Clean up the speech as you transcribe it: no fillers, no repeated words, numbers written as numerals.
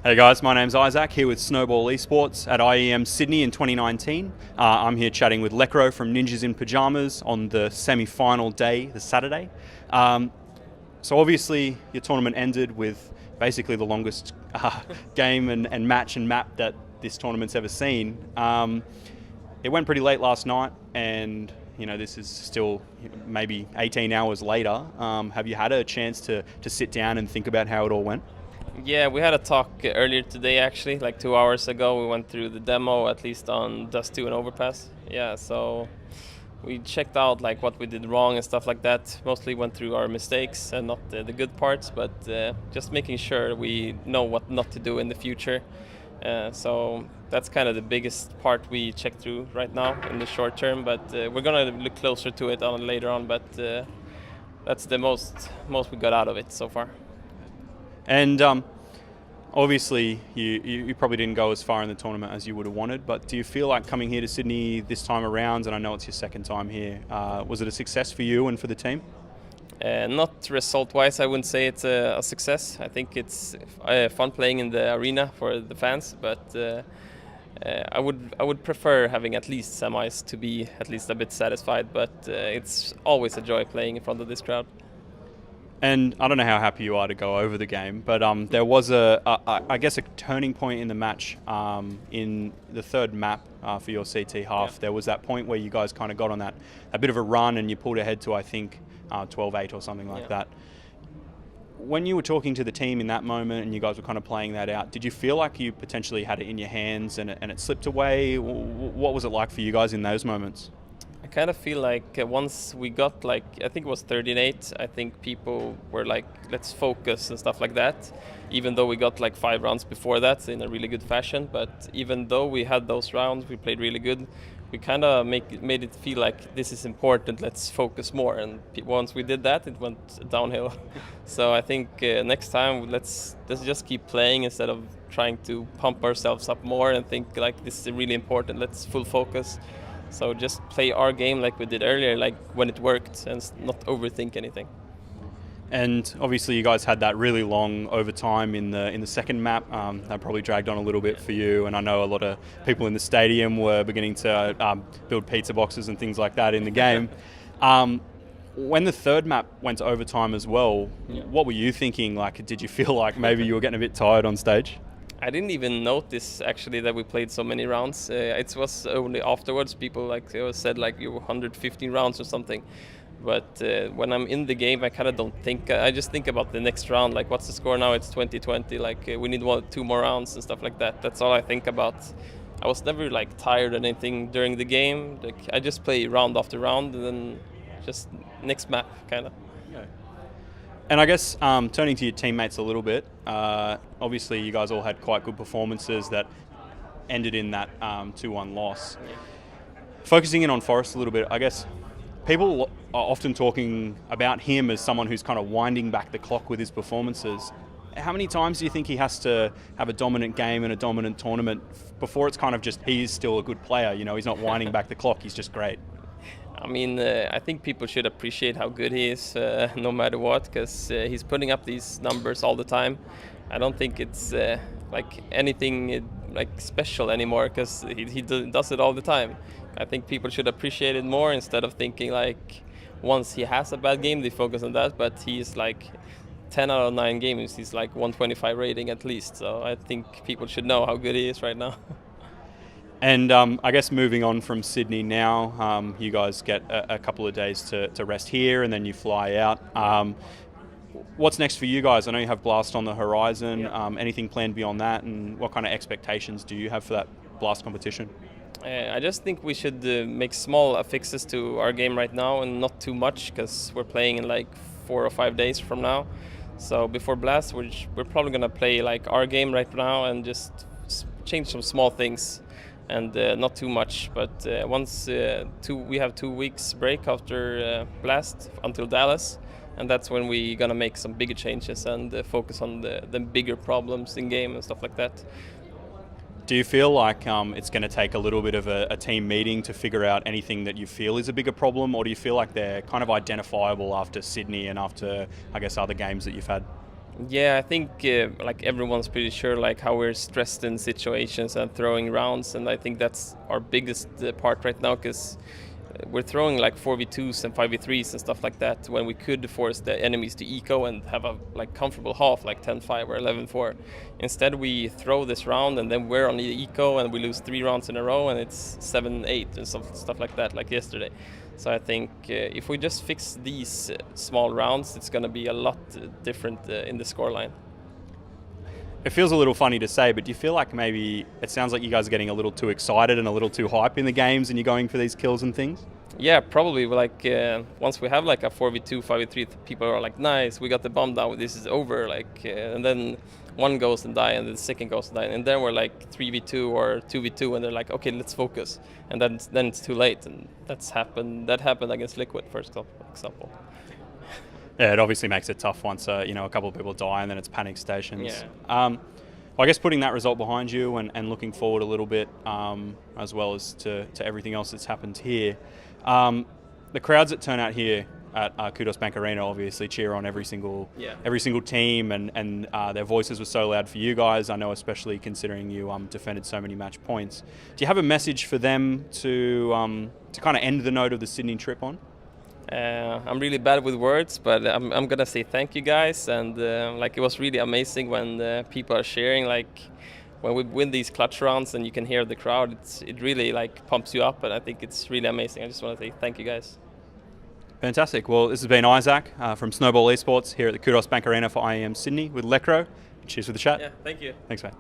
Hey guys, my name's Isaac, here with Snowball Esports at IEM Sydney in 2019. I'm here chatting with Lekr0 from Ninjas in Pyjamas on the semi-final day, the Saturday. So obviously your tournament ended with basically the longest game and match and map that this tournament's ever seen. It went pretty late last night, and this is still maybe 18 hours later. Have you had a chance to sit down and think about how it all went? Yeah, we had a talk earlier today, actually, like 2 hours ago. We went through the demo, at least on Dust 2 and Overpass. Yeah, so we checked out like what we did wrong and stuff like that. Mostly went through our mistakes and not the good parts, but just making sure we know what not to do in the future. So that's kind of the biggest part we check through right now in the short term, but we're gonna look closer to it later on, but that's the most we got out of it so far. And obviously, you probably didn't go as far in the tournament as you would have wanted, but do you feel like coming here to Sydney this time around, and I know it's your second time here, was it a success for you and for the team? Not result-wise, I wouldn't say it's a success. I think it's fun playing in the arena for the fans, but I would prefer having at least semis to be at least a bit satisfied, but it's always a joy playing in front of this crowd. And I don't know how happy you are to go over the game, but there was I guess a turning point in the match in the third map for your CT half. Yeah. There was that point where you guys kind of got on a bit of a run, and you pulled ahead to, I think, 12-8 or something like that. When you were talking to the team in that moment and you guys were kind of playing that out, did you feel like you potentially had it in your hands and it slipped away? What was it like for you guys in those moments? I kind of feel like once we got I think it was 13-8, I think people were like, let's focus and stuff like that, even though we got like 5 rounds before that in a really good fashion. But even though we had those rounds, we played really good, we kind of made it feel like this is important, let's focus more. And once we did that, it went downhill. So I think next time let's just keep playing instead of trying to pump ourselves up more and think like this is really important, let's full focus. So just play our game like we did earlier, like when it worked, and not overthink anything. And obviously you guys had that really long overtime in the second map. That probably dragged on a little bit for you, and I know a lot of people in the stadium were beginning to build pizza boxes and things like that in the game. When the third map went to overtime as well, what were you thinking? Like, did you feel like maybe you were getting a bit tired on stage? I didn't even notice actually that we played so many rounds. It was only afterwards people said like you were 115 rounds or something. But when I'm in the game, I kind of don't think. I just think about the next round. Like, what's the score now? It's 20-20. Like, we need 2 more rounds and stuff like that. That's all I think about. I was never like tired or anything during the game. Like, I just play round after round, and then just next map kind of. Yeah. And I guess turning to your teammates a little bit, obviously you guys all had quite good performances that ended in that 2-1 loss. Yeah. Focusing in on Forrest a little bit, I guess people are often talking about him as someone who's kind of winding back the clock with his performances. How many times do you think he has to have a dominant game and a dominant tournament before it's kind of just he's still a good player? He's not winding back the clock, he's just great. I mean, I think people should appreciate how good he is, no matter what, because he's putting up these numbers all the time. I don't think it's like anything like special anymore, because he does it all the time. I think people should appreciate it more instead of thinking like once he has a bad game, they focus on that. But he's like 10 out of 9 games, he's like 125 rating at least. So I think people should know how good he is right now. And I guess moving on from Sydney now, you guys get a couple of days to rest here, and then you fly out. What's next for you guys? I know you have Blast on the horizon. Yeah. Anything planned beyond that, and what kind of expectations do you have for that Blast competition? I just think we should make small affixes to our game right now, and not too much, because we're playing in like 4 or 5 days from now. So before Blast, we're probably going to play like our game right now and just change some small things. And not too much, but once we have 2 weeks break after Blast until Dallas, and that's when we're gonna make some bigger changes and focus on the bigger problems in game and stuff like that. Do you feel like it's going to take a little bit of a team meeting to figure out anything that you feel is a bigger problem, or do you feel like they're kind of identifiable after Sydney and after, I guess, other games that you've had? Yeah, I think like everyone's pretty sure like how we're stressed in situations and throwing rounds, and I think that's our biggest part right now, because we're throwing like 4v2s and 5v3s and stuff like that when we could force the enemies to eco and have a like comfortable half, like 10-5 or 11-4. Instead we throw this round and then we're on the eco and we lose 3 rounds in a row and it's 7-8 and stuff like that, like yesterday. So I think if we just fix these small rounds, it's going to be a lot different in the scoreline. It feels a little funny to say, but do you feel like maybe it sounds like you guys are getting a little too excited and a little too hype in the games and you're going for these kills and things? Yeah, probably. Like once we have like a 4v2, 5v3, people are like, nice, we got the bomb down, this is over. Like, and then one goes and die, and the second goes and die, and then we're like 3v2 or 2v2, and they're like, okay, let's focus, and then it's too late, and that happened against Liquid, for example. Yeah, it obviously makes it tough once you know, a couple of people die and then it's panic stations. Yeah. Well, I guess putting that result behind you and looking forward a little bit, as well as to everything else that's happened here, the crowds that turn out here at Kudos Bank Arena obviously cheer on every single team, and their voices were so loud for you guys. I know, especially considering you defended so many match points. Do you have a message for them to kind of end the note of the Sydney trip on? I'm really bad with words, but I'm gonna say thank you guys, and like it was really amazing when people are sharing, like when we win these clutch rounds and you can hear the crowd, it really like pumps you up, and I think it's really amazing. I just want to say thank you guys. Fantastic. Well, this has been Isaac from Snowball Esports here at the Kudos Bank Arena for IEM Sydney with Lekr0. Cheers for the chat. Yeah, thank you. Thanks, mate.